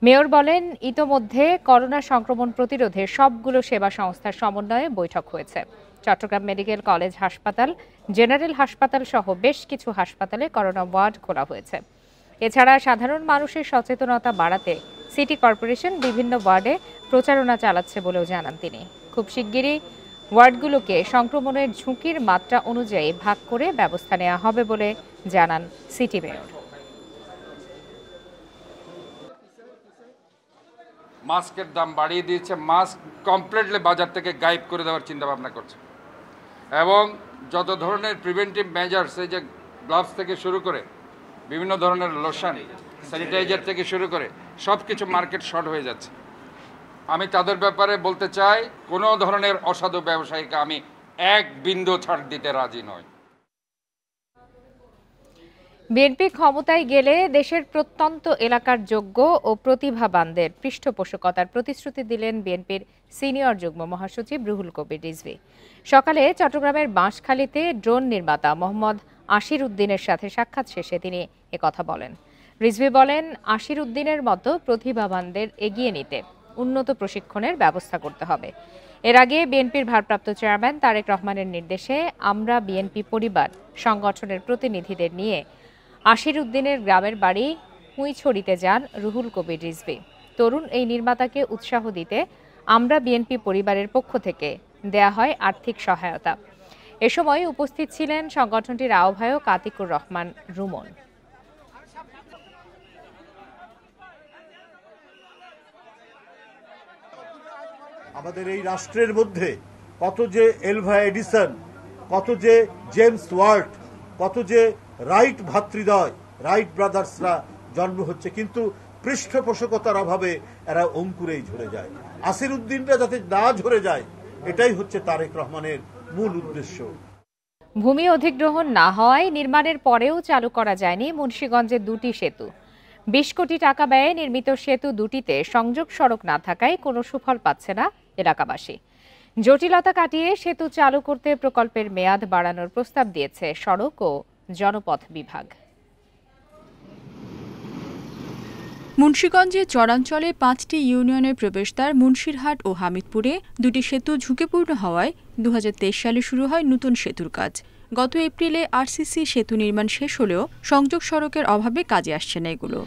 মেয়র বলেন, ইতোমধ্যে করোনা সংক্রমণ প্রতিরোধে সবগুলো সেবা সংস্থার সমন্বয়ে বৈঠক হয়েছে। চট্টগ্রাম মেডিকেল কলেজ হাসপাতাল, জেনারেল হাসপাতাল সহ বেশ কিছু হাসপাতালে করোনা ওয়ার্ড খোলা হয়েছে। এছাড়া সাধারণ মানুষের সচেতনতা বাড়াতে সিটি কর্পোরেশন বিভিন্ন ওয়ার্ডে প্রচারণা চালাচ্ছে বলেও জানান তিনি। খুব শিগগিরই ওয়ার্ডগুলোকে সংক্রমণের ঝুঁকির মাত্রা অনুযায়ী ভাগ করে ব্যবস্থা নেওয়া হবে বলে জানান সিটি মেয়র। মাস্কের দাম বাড়িয়ে দিয়েছে, মাস্ক কমপ্লিটলি বাজার থেকে গায়েব করে দেওয়ার চিন্তা ভাবনা করছে এবং যত ধরনের প্রিভেন্টিভ মেজার্স, এই যে গ্লাভস থেকে শুরু করে বিভিন্ন ধরনের লোশন, স্যানিটাইজার থেকে শুরু করে সব কিছু মার্কেট শর্ট হয়ে যাচ্ছে। আমি তাদের ব্যাপারে বলতে চাই, কোনো ধরনের অসাধু ব্যবসায়ীকে আমি এক বিন্দু ছাড় দিতে রাজি নই। বিএনপি ক্ষমতায় গেলে দেশের প্রত্যন্ত এলাকার যোগ্য ও প্রতিভাবানদের পৃষ্ঠপোষকতার প্রতিশ্রুতি দিলেন বিএনপির সিনিয়র যুগ্ম মহাসচিব রুহুল কবির রিজভী। সকালে চট্টগ্রামের বাঁশখালীতে ড্রোন নির্মাতা মোহাম্মদ আশির উদ্দিনের সাথে সাক্ষাৎ শেষে তিনি একথা বলেন। রিজভী বলেন, আশির উদ্দিনের মতো প্রতিভাবানদের এগিয়ে নিতে উন্নত প্রশিক্ষণের ব্যবস্থা করতে হবে। এর আগে বিএনপির ভারপ্রাপ্ত চেয়ারম্যান তারেক রহমানের নির্দেশে আমরা বিএনপি পরিবার সংগঠনের প্রতিনিধিদের নিয়ে আশির উদ্দিনের গ্রামের বাড়ি হুঁইছড়িতে যান রুহুল কবির রিজভী। তরুণ এই নির্মাতাকে উৎসাহ দিতে আমরা বিএনপি পরিবারের পক্ষ থেকে দেয়া হয় আর্থিক সহায়তা। এ সময় উপস্থিত ছিলেন সংগঠনটির আহ্বায়ক আতিকুর রহমান রুমন। আমাদের এই রাষ্ট্রের মধ্যে কত যে এলভা এডিসন, কত যে জেমস ওয়ার্ট, কত যে রাইট ভ্রাতৃদ্বয়, রাইট ব্রাদার্সরা জন্ম হচ্ছে, কিন্তু পৃষ্ঠপোষকতার অভাবে এরা অঙ্কুরেই ঝরে যায়। আসির উদ্দিনরা যাতে না ঝরে যায়, এটাই হচ্ছে তারেক রহমানের মূল উদ্দেশ্য। ভূমি অধিগ্রহণ না হওয়ায় নির্মাণের পরেও চালু করা যায়নি মুন্সিগঞ্জের দুটি সেতু। 20 কোটি টাকা ব্যয়ে নির্মিত সেতু দুটিতে সংযোগ সড়ক না থাকায় কোনো সুফল পাচ্ছে না এলাকাবাসী। জটিলতা কাটিয়ে সেতু চালু করতে প্রকল্পের মেয়াদ বাড়ানোর প্রস্তাব দিয়েছে সড়ক ও জনপথ বিভাগ। মুন্সিগঞ্জে চরাঞ্চলে 5টি ইউনিয়নের প্রবেশদ্বার মুন্সিরহাট ও হামিদপুরে দুটি সেতু ঝুঁকিপূর্ণ হওয়ায় 2023 সালে শুরু হয় নতুন সেতুর কাজ। গত এপ্রিলে আরসিসি সেতু নির্মাণ শেষ হলেও সংযোগ সড়কের অভাবে কাজে আসছে না এগুলো।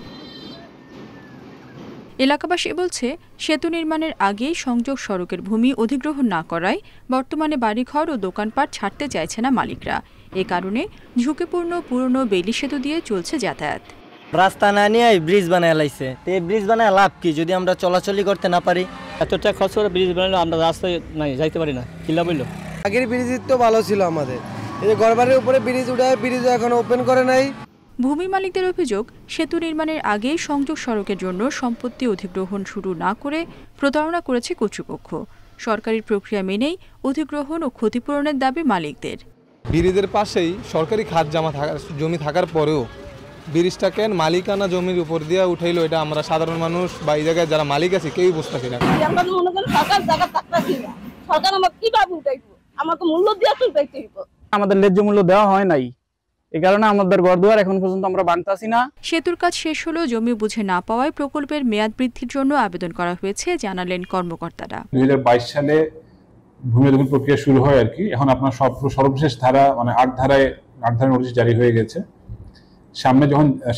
এলাকাবাসী বলছে, সেতু নির্মাণের আগেই সংযোগ সড়কের ভূমি অধিগ্রহণ না করায় বর্তমানে বাড়িঘর ও দোকানপাট ছাড়তে চাইছে না মালিকরা। এ কারণে ঝুঁকিপূর্ণ পুরনো বেইলি সেতু দিয়ে চলছে যাতায়াত। রাস্তা না নিয়ে ব্রিজ বানায় লাইছে, তো এই ব্রিজ বানায় লাভ কি যদি আমরা চলাচলই করতে না পারি? এতটা খরচ করে ব্রিজ বানালে আমরা রাস্তায় নাই যাইতে পারি না, কি লাভ হইল? আগের ব্রিজ তো ভালো ছিল আমাদের, এই যে ঘরবাড়ির উপরে ব্রিজ উঠায়, ব্রিজ এখন ওপেন করে নাই। ভূমি মালিকদের অভিযোগ, সেতু নির্মাণের আগেই সংযোগ সড়কের জন্য সম্পত্তি অধিগ্রহণ শুরু না করে প্রতারণা করেছে কর্তৃপক্ষ। সরকারি প্রক্রিয়া মেনেই অধিগ্রহণ ও ক্ষতিপূরণের দাবি মালিকদের। ব্রিজের পাশেই সরকারি খাত জমি থাকার পরেও ব্রিজটা কেন মালিকানা জমির উপর দিয়ে উঠাইলো, এটা আমরা সাধারণ মানুষ বা এই জায়গায় যারা মালিক আছে কেউই বুঝতে পারি না। আমাদের ন্যায্য মূল্য দেওয়া হয় নাই, এই কারণে আমাদের ঘরদুয়ার এখন পর্যন্ত আমরা বানতাছি না। সেতুর কাজ শেষ হলেও জমি বুঝে না পাওয়ায় প্রকল্পের মেয়াদ বৃদ্ধির জন্য আবেদন করা হয়েছে জানালেন কর্মকর্তারা। 2022 সালে ভূমি অধিগ্রহণ প্রক্রিয়া শুরু হয় আর কি। এখন আপনার সর্বশেষ ধারা মানে 8 ধারায় নোটিশ জারি হয়ে গেছে।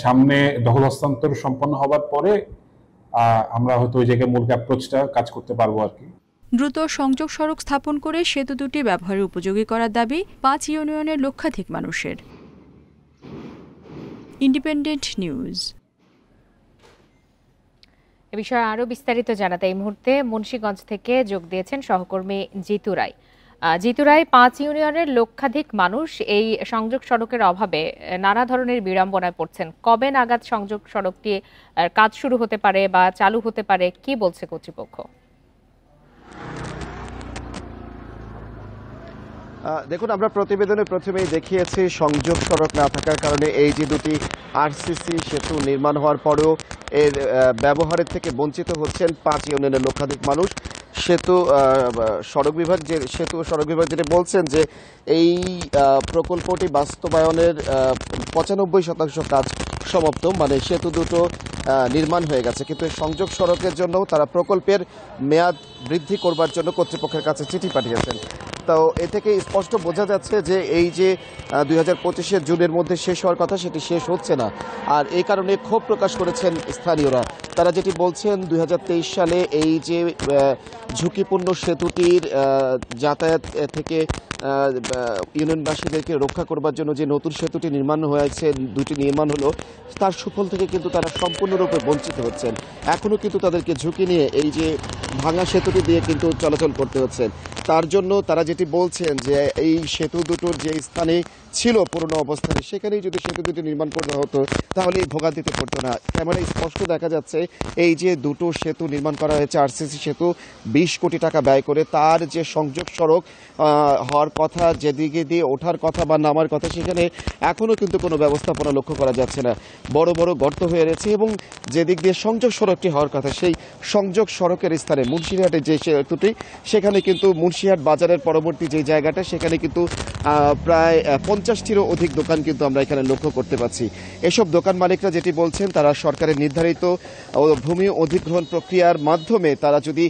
সামনে দখল হস্তান্তর সম্পন্ন হবার পরে আমরা হয়তো ওই জায়গায় মূল অ্যাপ্রোচটা কাজ করতে পারবো আর কি। দ্রুত সংযোগ সড়ক স্থাপন করে সেতু দুটি ব্যবহারের উপযোগী করার দাবি 5 ইউনিয়নের লক্ষাধিক মানুষের। Independent news. এ বিষয়ে আরো বিস্তারিত জানাতে এই মুহূর্তে মুন্সিগঞ্জ থেকে যোগ দিয়েছেন সহকর্মী জিতু রায়। জিতু রায়, 5 ইউনিয়নের লক্ষাধিক মানুষ এই সংযোগ সড়কের অভাবে নানা ধরনের বিড়ম্বনায় পড়ছেন। কবে নাগাদ সংযোগ সড়কটি কাজ শুরু হতে পারে বা চালু হতে পারে, কি বলছে কর্তৃপক্ষ? দেখুন, আমরা প্রতিবেদনে প্রথমেই দেখিয়েছি সংযোগ সড়ক না থাকার কারণে এই যে দুটি আরসিসি সেতু নির্মাণ হওয়ার পরেও এর ব্যবহারের থেকে বঞ্চিত হচ্ছেন ৫ ইউনিয়নের লক্ষাধিক মানুষ। সড়ক বিভাগ যেটা বলছেন যে এই প্রকল্পটি বাস্তবায়নের ৯৫% কাজ সমাপ্ত, মানে সেতু দুটো নির্মাণ হয়ে গেছে, কিন্তু সংযোগ সড়কের জন্য তারা প্রকল্পের মেয়াদ বৃদ্ধি করবার জন্য কর্তৃপক্ষের কাছে চিঠি পাঠিয়েছেন। তো এ থেকে স্পষ্ট বোঝা যাচ্ছে যে এই যে 2025 জুনের মধ্যে শেষ হওয়ার কথা সেটি শেষ হচ্ছে না, আর এই কারণে ক্ষোভ প্রকাশ করেছেন স্থানীয়রা। তারা যেটি বলছেন 2023 সালে এই যে ঝুঁকিপূর্ণ সেতুটির যাতায়াত থেকে ইউনিয়নবাসীদেরকে রক্ষা করবার জন্য যে নতুন সেতুটি নির্মাণ হয়েছে, দুটি নির্মাণ হলো, তার সুফল থেকে কিন্তু তারা সম্পূর্ণরূপে বঞ্চিত হচ্ছেন। এখনও কিন্তু তাদেরকে ঝুঁকি নিয়ে এই যে ভাঙা সেতুটি দিয়ে কিন্তু চলাচল করতে হচ্ছে। তার জন্য তারা যেটি বলছেন যে এই সেতু দুটোর যে স্থানে ছিল পুরনো অবস্থানে, সেখানেই যদি সেতু দুটি নির্মাণ করা হতো তাহলে এই ভোগান্তিতে পড়তো না। ক্যামেরায় স্পষ্ট দেখা যাচ্ছে এই যে দুটো সেতু নির্মাণ করা হয়েছে, আরসিসি সেতু 20 কোটি টাকা ব্যয় করে, তার যে সংযোগ সড়ক হওয়ার কথা, যেদিকে দিয়ে ওঠার কথা বা নামার কথা, সেখানে এখনও কিন্তু কোনো ব্যবস্থাপনা লক্ষ্য করা যাচ্ছে না। বড় বড় গর্ত হয়ে রয়েছে এবং যেদিক দিয়ে সংযোগ সড়কটি হওয়ার কথা সেই সংযোগ সড়কের স্থানে মুন্সিরহাটের যে সেতুটি, সেখানে কিন্তু মুন্সিরহাট বাজারের পরবর্তী যে জায়গাটা, সেখানে কিন্তু প্রায় 50টিরও অধিক দোকান কিন্তু আমরা এখানে লক্ষ্য করতে পাচ্ছি। এসব দোকান মালিকরা যেটি বলছেন, তারা সরকারের নির্ধারিত ভূমি অধিগ্রহণ প্রক্রিয়ার মাধ্যমে তারা যদি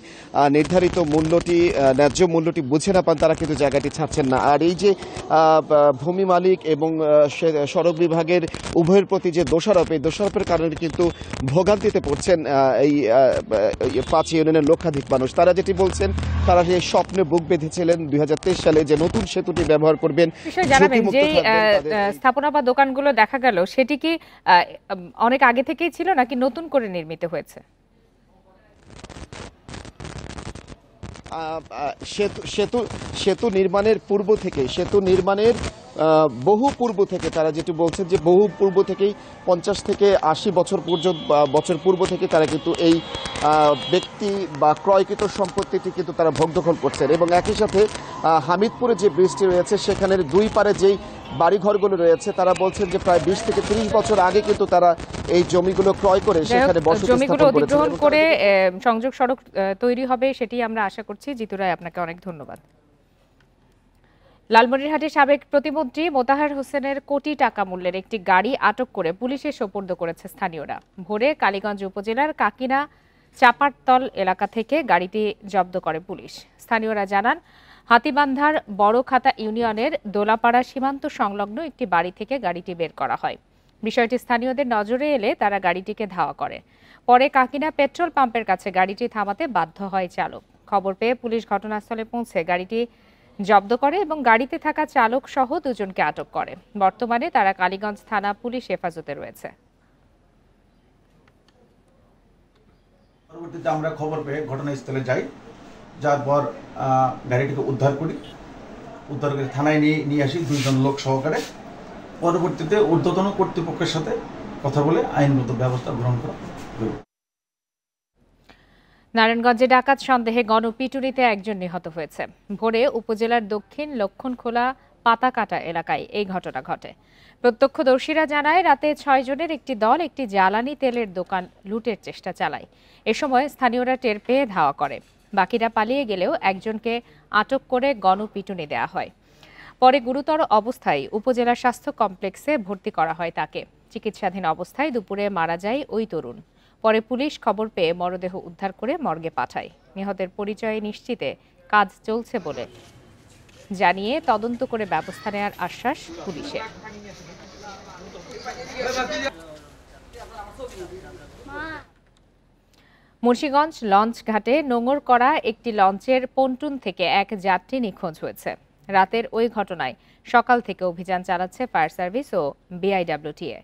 নির্ধারিত মূল্যটি, ন্যায্য মূল্যটি বুঝে না পান, তারা কিন্তু জায়গাটি ছাড়ছেন না। আর এই যে ভূমি মালিক এবং সড়ক বিভাগের উভয়ের প্রতি যে দোষারোপ, এই দোষারোপের কারণে কিন্তু ভোগান্তিতে পড়ছেন এই ৫ ইউনিয়নের লক্ষাধিক মানুষ। তারা যেটি বলছেন, তারা যে স্বপ্নে বুক বেঁধেছিলেন 2023 সালে যে নতুন সেতুটি ব্যবহার করবেন। যে স্থাপনা বা দোকানগুলো দেখা গেল, সেটি কি অনেক আগে থেকেই ছিল নাকি নতুন করে নির্মিত হয়েছে? সেতু নির্মাণের পূর্ব থেকে, সেতু নির্মাণের বহু পূর্ব থেকে তারা যেটি বলছেন যে বহু পূর্ব থেকেই 50 থেকে 80 বছর পূর্ব থেকে তারা কিন্তু এই ব্যক্তি বা ক্রয়কৃত সম্পত্তিটি কিন্তু তারা ভোগ দখল করছেন। এবং একই সাথে হামিদপুরে যে ব্রিজটি রয়েছে, সেখানের দুই পারে যেই বাড়িঘরগুলো রয়েছে, তারা বলছেন যে প্রায় 20 থেকে 30 বছর আগে কিন্তু তারা এই জমিগুলো ক্রয় করে সেখানে বসতি স্থাপন অধিগ্রহণ করে সংযোগ সড়ক তৈরি হবে, সেটি আমরা আশা করছি। জিতু রায়, আপনাকে অনেক ধন্যবাদ। লালমনিরহাটের সাবেক প্রতিমন্ত্রী মোতাহার হোসেনের কোটি টাকা মূল্যের একটি গাড়ি আটক করে পুলিশে সোপর্দ করেছে স্থানীয়রা। ভোরে কালীগঞ্জ উপজেলার কাকিনা চাপারতল এলাকা থেকে গাড়িটি জব্দ করে পুলিশ। স্থানীয়রা জানান, হাতিবান্ধার বড়খাতা ইউনিয়নের দোলাপাড়া সীমান্ত সংলগ্ন একটি বাড়ি থেকে গাড়িটি বের করা হয়। বিষয়টি স্থানীয়দের নজরে এলে তারা গাড়িটিকে ধাওয়া করে। পরে কাকিনা পেট্রোল পাম্পের কাছে গাড়িটি থামাতে বাধ্য হয় চালক। খবর পেয়ে পুলিশ ঘটনাস্থলে পৌঁছে গাড়িটি জব্দ করে এবং গাড়িতে থাকা চালক সহ দুজনকে আটক করে। বর্তমানে তারা কালীগঞ্জ থানা পুলিশ হেফাজতে রয়েছে। পরবর্তীতে আমরা খবর পেয়ে ঘটনাস্থলে যাই, যার পর গাড়িটিকে উদ্ধার করি, উদ্ধার করে থানায় নিয়ে আসি 2 জন লোক সহকারে। পরবর্তীতে ঊর্ধ্বতন কর্তৃপক্ষের সাথে কথা বলে আইনগত ব্যবস্থা গ্রহণ করা হবে। নারায়ণগঞ্জে ডাকাত সন্দেহে গণপিটুনিতে একজন নিহত হয়েছে। ভোরে উপজেলার দক্ষিণ লক্ষণখোলা পাতাকাটা এলাকায় এই ঘটনা ঘটে। প্রত্যক্ষদর্শীরা জানায়, রাতে 6 জনের একটি দল একটি জ্বালানি তেলের দোকান লুটের চেষ্টা চালায়। এ সময় স্থানীয়রা টের পেয়ে ধাওয়া করে। বাকিরা পালিয়ে গেলেও একজনকে আটক করে গণপিটুনি দেওয়া হয়। পরে গুরুতর অবস্থায় উপজেলা স্বাস্থ্য কমপ্লেক্সে ভর্তি করা হয় তাকে। চিকিৎসাধীন অবস্থায় দুপুরে মারা যায় ওই তরুণ। পরে পুলিশ খবর পেয়ে মরদেহ উদ্ধার করে মর্গে পাঠায়। নিহতের পরিচয় নিশ্চিতে কাজ চলছে বলে জানিয়ে তদন্ত করে ব্যবস্থা নেওয়ার আশ্বাস পুলিশের। মুন্সিগঞ্জ লঞ্চ ঘাটে নোঙর করা একটি লঞ্চের পন্টুন থেকে এক যাত্রী নিখোঁজ হয়েছে। রাতের ওই ঘটনায় সকাল থেকে অভিযান চালাচ্ছে ফায়ার সার্ভিস ও বিআইডব্লিউটিএ।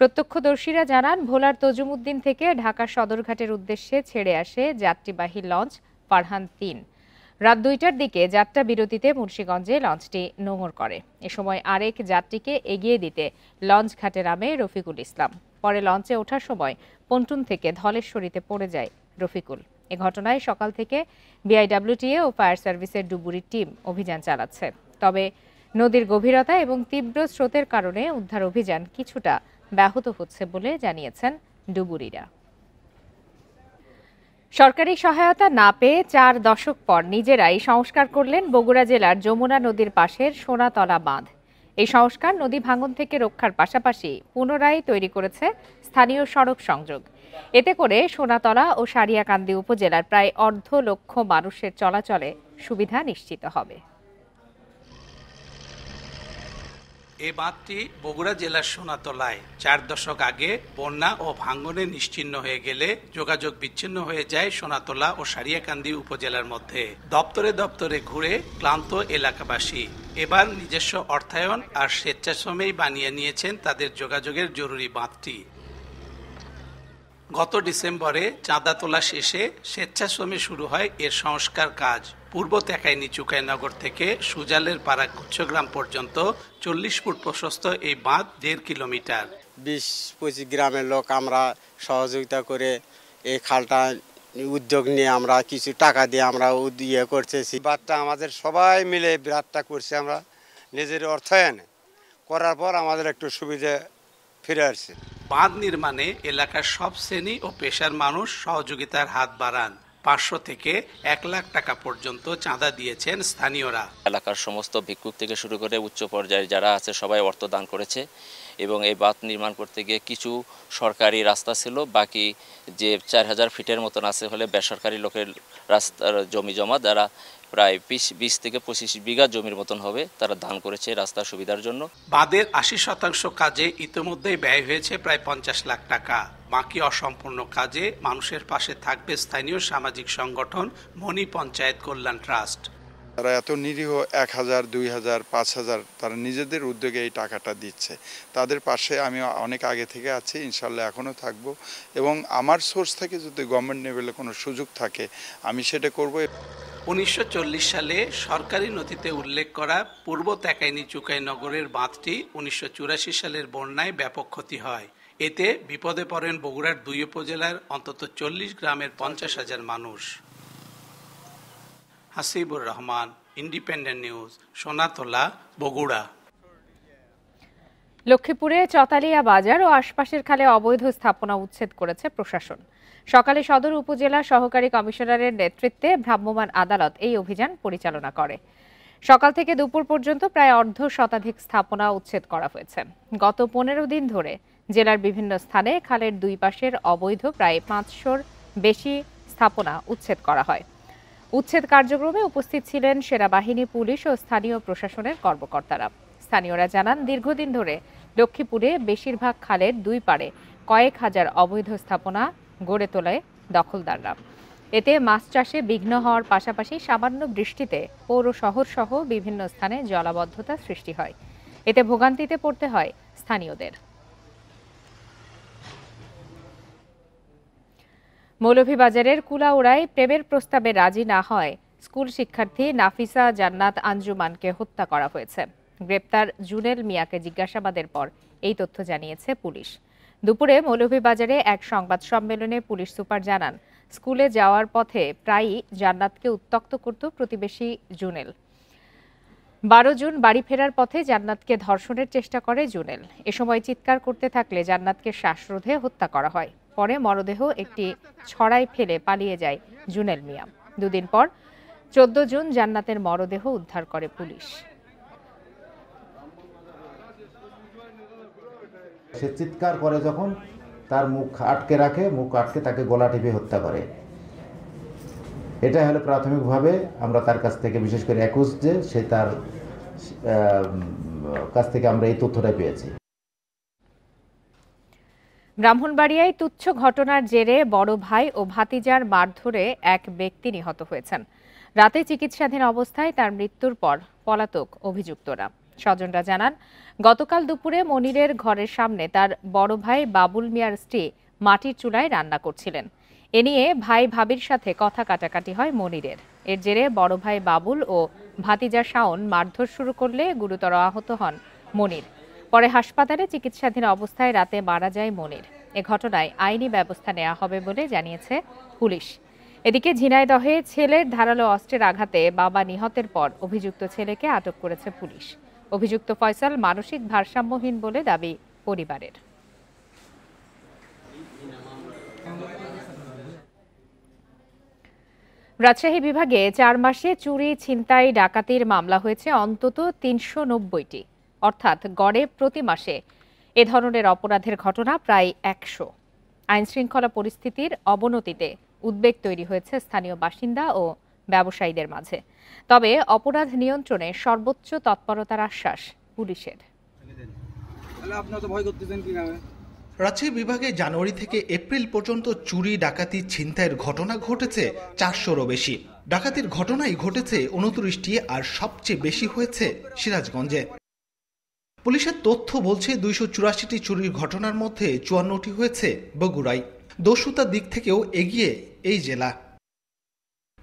প্রত্যক্ষদর্শীরা জানান, ভোলার তজুমউদ্দিন থেকে ঢাকা সদরঘাটের উদ্দেশ্যে ছেড়ে আসে যাত্রীবাহী লঞ্চ ফারহান 3। রাত 2টার দিকে যাত্রা বিরতিতে মুন্সিগঞ্জে লঞ্চটি নোঙর করে। এ সময় আরেক যাত্রীকে এগিয়ে দিতে লঞ্চ ঘাটে নামে রফিকুল ইসলাম। পরে লঞ্চে ওঠার সময় পন্টুন থেকে ধলেশ্বরীতে পড়ে যায় রফিকুল। এ ঘটনায় সকাল থেকে বিআইডব্লিউটিএ ও ফায়ার সার্ভিসের ডুবুরি টিম অভিযান চালাচ্ছে। তবে নদীর গভীরতা এবং তীব্র স্রোতের কারণে উদ্ধার অভিযান কিছুটা ব্যাহত হচ্ছে বলে জানিয়েছেন ডুবুরিরা। সরকারি সহায়তা না পেয়ে 4 দশক পর নিজেরাই সংস্কার করলেন বগুড়া জেলার যমুনা নদীর পাশের সোনাতলা বাঁধ। এই সংস্কার নদী ভাঙন থেকে রক্ষার পাশাপাশি পুনরায় তৈরি করেছে স্থানীয় সড়ক সংযোগ। এতে করে সোনাতলা ও সারিয়াকান্দি উপজেলার প্রায় 1.5 লক্ষ মানুষের চলাচলে সুবিধা নিশ্চিত হবে। এই বাঁধটি বগুড়া জেলার সোনাতলায় 4 দশক আগে বন্যা ও ভাঙনে নিশ্চিহ্ন হয়ে গেলে যোগাযোগ বিচ্ছিন্ন হয়ে যায় সোনাতলা ও সারিয়াকান্দি উপজেলার মধ্যে। দপ্তরে দপ্তরে ঘুরে ক্লান্ত এলাকাবাসী এবার নিজস্ব অর্থায়ন আর স্বেচ্ছাশ্রমেই বানিয়ে নিয়েছেন তাদের যোগাযোগের জরুরি বাঁধটি। গত ডিসেম্বরে চাঁদা তোলা শেষে স্বেচ্ছাশ্রমে শুরু হয় এর সংস্কার কাজ। পূর্ব তেকাইনি চুকাইনগর থেকে সুজালের পাড়া গুচ্ছগ্রাম পর্যন্ত 40 ফুট প্রশস্ত এই বাঁধ 1.5 কিলোমিটার। 20-25 গ্রামের লোক আমরা সহযোগিতা করে এই খালটা উদ্যোগ নিয়ে আমরা কিছু টাকা দিয়ে আমরা ইয়ে করতেছি। বাঁধটা আমাদের সবাই মিলে বাঁধটা করছি আমরা নিজের অর্থায়নে করার পর আমাদের একটু সুবিধা ফিরে আসছে। বাঁধ নির্মাণে এলাকার সব শ্রেণী ও পেশার মানুষ সহযোগিতার হাত বাড়ান। 500 থেকে 1 লাখ টাকা পর্যন্ত চাঁদা দিয়েছেন স্থানীয়রা। এলাকার সমস্ত ভিক্ষুক থেকে শুরু করে উচ্চ পর্যায়ে যারা আছে সবাই অর্থ দান করেছে এবং এই বাঁধ নির্মাণ করতে গিয়ে কিছু সরকারি রাস্তা ছিল, বাকি যে 4000 ফিটের মতন আছে হলে বেসরকারি লোকের রাস্তার জমি জমা যারা প্রায় 20 থেকে 25 বিঘা জমির মতন হবে তারা দান করেছে রাস্তার সুবিধার জন্য। বাঁধের 80% কাজে ইতিমধ্যেই ব্যয় হয়েছে প্রায় 50 লাখ টাকা। বাকি অসম্পূর্ণ কাজে মানুষের পাশে থাকবে স্থানীয় সামাজিক সংগঠন মনি পঞ্চায়েত কল্যাণ ট্রাস্ট। তারা এত নিরীহ 1000, 2000, 5000 তারা নিজেদের উদ্যোগে এই টাকাটা দিচ্ছে। তাদের পাশে আমি অনেক আগে থেকে আছি, ইনশাল্লাহ এখনও থাকব এবং আমার সোর্স থেকে যদি গভর্নমেন্ট লেভেলে কোনো সুযোগ থাকে আমি সেটা করব। 1940 সালে সরকারি নথিতে উল্লেখ করা পূর্ব তেকাইনি চুকাইনগরের বাঁধটি 1984 সালের বন্যায় ব্যাপক ক্ষতি হয়। এতে বিপদে পড়েন বগুড়ার 2 উপজেলার অন্তত 40 গ্রামের 50,000 মানুষ। Hasibur Rahman, Independent news, Sonatala, Bogura. লক্ষ্মীপুরে চতালিয়া বাজার ও আশপাশের খালে অবৈধ স্থাপনা উচ্ছেদ করেছে প্রশাসন। সকালে সদর উপজেলা সহকারী কমিশনারের নেতৃত্বে ভ্রাম্যমাণ আদালত এই অভিযান পরিচালনা করে। সকাল থেকে দুপুর পর্যন্ত প্রায় 1/2 শতাধিক স্থাপনা উচ্ছেদ করা হয়েছে। গত 15 দিন ধরে জেলার বিভিন্ন স্থানে খালের 2 পাশের অবৈধ প্রায় 500-র বেশি স্থাপনা উচ্ছেদ করা হয়। উচ্ছেদ কার্যক্রমে উপস্থিত ছিলেন সেনাবাহিনী, পুলিশ ও স্থানীয় প্রশাসনের কর্মকর্তারা। স্থানীয়রা জানান, দীর্ঘদিন ধরে লক্ষ্মীপুরে বেশিরভাগ খালের 2 পাড়ে কয়েক হাজার অবৈধ স্থাপনা গড়ে তোলে দখলদাররা। এতে মাছ চাষে বিঘ্ন হওয়ার পাশাপাশি সামান্য বৃষ্টিতে পৌর শহর সহ বিভিন্ন স্থানে জলাবদ্ধতা সৃষ্টি হয়। এতে ভোগান্তিতে পড়তে হয় স্থানীয়দের। মৌলভীবাজারের কুলাউড়ায় প্রেমের প্রস্তাবে রাজি না হয় স্কুল শিক্ষার্থী নাফিসা জান্নাত আঞ্জুমানকে হত্যা করা হয়েছে। গ্রেপ্তার জুনেল মিয়াকে জিজ্ঞাসাবাদের পর এই তথ্য জানিয়েছে পুলিশ। দুপুরে মৌলভীবাজারে এক সংবাদ সম্মেলনে পুলিশ সুপার জানান, স্কুলে যাওয়ার পথে প্রায়ই জান্নাতকে উত্ত্যক্ত করত প্রতিবেশী জুনেল। 12 জুন বাড়ি ফেরার পথে জান্নাতকে ধর্ষণের চেষ্টা করে জুনেল। এ সময় চিৎকার করতে থাকলে জান্নাতকে শ্বাসরোধে হত্যা করা হয়। পরে মরদেহ একটি ছড়ায় ফেলে পালিয়ে যায় জুনেল মিয়া। 2 দিন পর 14 জুন জান্নাতের মরদেহ উদ্ধার করে পুলিশ। সে চিৎকার করে যখন তার মুখ আটকে রাখে, মুখ আটকে তাকে গলা টিপে হত্যা করে। এটা হলো প্রাথমিকভাবে আমরা তার কাছ থেকে, বিশেষ করে একুশ যে সে তার কাছ থেকে আমরা এই তথ্যটা পেয়েছি। ব্রাহ্মণবাড়িয়ায় তুচ্ছ ঘটনার জেরে বড় ভাই ও ভাতিজার মারধরে এক ব্যক্তি নিহত হয়েছেন। রাতে চিকিৎসাধীন অবস্থায় তার মৃত্যুর পর পলাতক অভিযুক্তরা। স্বজনরা জানান, গতকাল দুপুরে মনিরের ঘরের সামনে তার বড় ভাই বাবুল মিয়ার স্ত্রী মাটির চুলায় রান্না করছিলেন। এ নিয়ে ভাই ভাবির সাথে কথা কাটাকাটি হয় মনিরের। এর জেরে বড় ভাই বাবুল ও ভাতিজা শাওন মারধর শুরু করলে গুরুতর আহত হন মনির। পরে হাসপাতালে চিকিৎসাধীন অবস্থায় রাতে মারা যায় মনির। এ ঘটনায় আইনি ব্যবস্থা নেওয়া হবে বলে জানিয়েছে পুলিশ। এদিকে ঝিনাইদহে ছেলের ধারালো অস্ত্রের আঘাতে বাবা নিহতের পর অভিযুক্ত ছেলেকে আটক করেছে পুলিশ। অভিযুক্ত ফয়সাল মানসিক ভারসাম্যহীন বলে দাবি পরিবারের। রাজশাহী বিভাগে ৪ মাসে চুরি, ছিনতাই, ডাকাতির মামলা হয়েছে অন্তত ৩৯০টি, অর্থাৎ গড়ে প্রতি মাসে এ ধরনের অপরাধের ঘটনা প্রায় ১০০। আইনশৃঙ্খলা পরিস্থিতির অবনতিতে উদ্বেগ তৈরি হয়েছে স্থানীয় বাসিন্দা ও ব্যবসায়ীদের মাঝে। তবে অপরাধ নিয়ন্ত্রণে সর্বোচ্চ তৎপরতার আশ্বাস পুলিশের। রাজশাহী বিভাগে জানুয়ারি থেকে এপ্রিল পর্যন্ত চুরি, ডাকাতি, ছিনতাইয়ের ঘটনা ঘটেছে ৪০০রও বেশি। ডাকাতির ঘটনাই ঘটেছে ২৯টি, আর সবচেয়ে বেশি হয়েছে সিরাজগঞ্জে। পুলিশের তথ্য বলছে ২৮৪টি চুরির ঘটনার মধ্যে ৫৪টি হয়েছে বগুড়ায়। দস্যুতার দিক থেকেও এগিয়ে এই জেলা।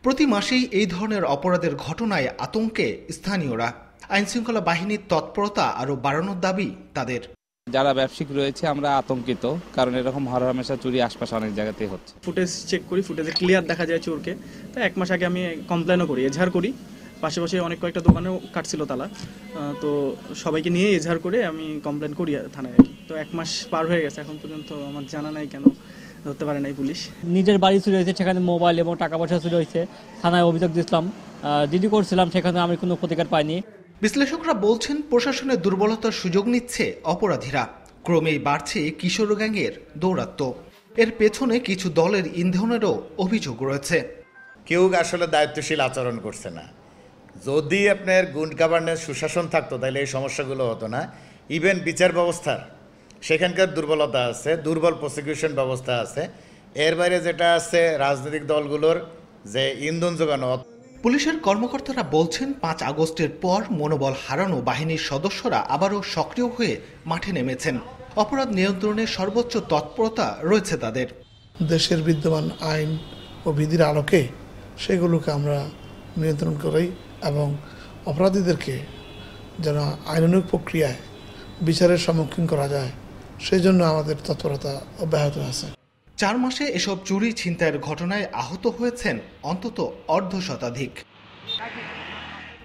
প্রতি মাসেই এই ধরনের অপরাধের ঘটনায় আতঙ্কে স্থানীয়রা। আইনশৃঙ্খলা বাহিনীর তৎপরতা আরও বাড়ানোর দাবি তাদের। যারা ব্যবসায়িক রয়েছে আমরা আতঙ্কিত, কারণ এরকম হরহামেশা চুরি আশপাশে অনেক জায়গাতেই হচ্ছে। ফুটেজ চেক করি, ফুটেজে ক্লিয়ার দেখা যায় চোরকে। তো ১ মাস আগে আমি কমপ্লেনও করি, এজাহার করি। পাশাপাশি অনেক কয়েকটা দোকানেও কাটছিল তালা, তো সবাইকে নিয়ে এজাহার করে আমি কমপ্লেন করি থানায়। তো ১ মাস পার হয়ে গেছে, এখন পর্যন্ত আমার জানা নাই কেন ধরতে পারে নাই পুলিশ। নিজের বাড়ি চুরি হয়েছে, সেখানে মোবাইল এবং টাকা পয়সা চুরি হয়েছে, থানায় অভিযোগ দিয়েছিলাম, জিডি করছিলাম, সেখানে আমি কোনো প্রতিকার পাইনি। বিশ্লেষকরা বলছেন প্রশাসনের দুর্বলতার সুযোগ নিচ্ছে অপরাধীরা। ক্রমেই বাড়ছে কিশোর গ্যাংয়ের দৌরাত্ম্য। এর পেছনে কিছু দলের ইন্ধনেরও অভিযোগ রয়েছে। কেউ আসলে দায়িত্বশীল আচরণ করছে না। যদি আপনার গুড গভর্নেন্স, সুশাসন থাকতো তাহলে এই সমস্যাগুলো হতো না। ইভেন বিচার ব্যবস্থার সেখানকার দুর্বলতা আছে, দুর্বল প্রসিকিউশন ব্যবস্থা আছে। এর বাইরে যেটা আছে রাজনৈতিক দলগুলোর যে ইন্ধন যোগানো। পুলিশের কর্মকর্তারা বলছেন ৫ আগস্টের পর মনোবল হারানো বাহিনীর সদস্যরা আবারও সক্রিয় হয়ে মাঠে নেমেছেন। অপরাধ নিয়ন্ত্রণে সর্বোচ্চ তৎপরতা রয়েছে তাদের। দেশের বিদ্যমান আইন ও বিধির আলোকে সেগুলোকে আমরা নিয়ন্ত্রণ করি এবং অপরাধীদেরকে যেন আইনানুগ প্রক্রিয়ায় বিচারের সম্মুখীন করা যায়, সেই জন্য আমাদের তৎপরতা অব্যাহত আছে। ৪ মাসে এসব চুরি, ছিনতাইয়ের ঘটনায় আহত হয়েছেন অন্তত অর্ধশতাধিক।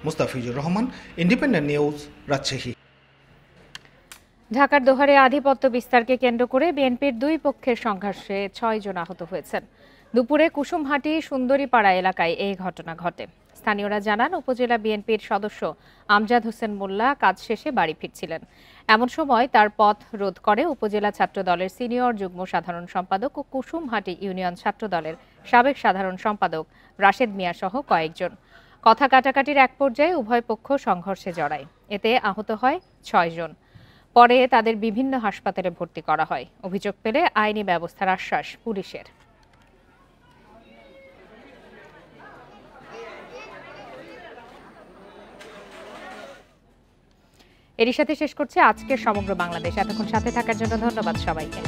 Mustafizur Rahman, Independent News, Rajshahi. ঢাকার দোহারে আধিপত্য বিস্তারকে কেন্দ্র করে বিএনপির দুই পক্ষের সংঘর্ষে ৬ জন আহত হয়েছেন। দুপুরে কুসুমহাটি সুন্দরীপাড়া এলাকায় এই ঘটনা ঘটে। স্থানীয়রা জানান, উপজেলা বিএনপির সদস্য আমজাদ হোসেন মোল্লা কাজ শেষে বাড়ি ফিরছিলেন। এমন সময় তার পথ রোধ করে উপজেলা ছাত্র দলের সিনিয়র যুগ্ম সাধারণ সম্পাদক ও কুসুমহাটি ইউনিয়ন ছাত্র দলের সাবেক সাধারণ সম্পাদক রাশেদ মিয়া সহ কয়েকজন। কথা কাটাকাটির এক পর্যায়ে উভয় পক্ষ সংঘর্ষে জড়ায়। এতে আহত হয় ৬ জন। পরে তাদের বিভিন্ন হাসপাতালে ভর্তি করা হয়। অভিযোগ পেলে আইনি ব্যবস্থার আশ্বাস পুলিশের। এরই সাথে শেষ করছে আজকের সমগ্র বাংলাদেশ। এতক্ষণ সাথে থাকার জন্য ধন্যবাদ সবাইকে।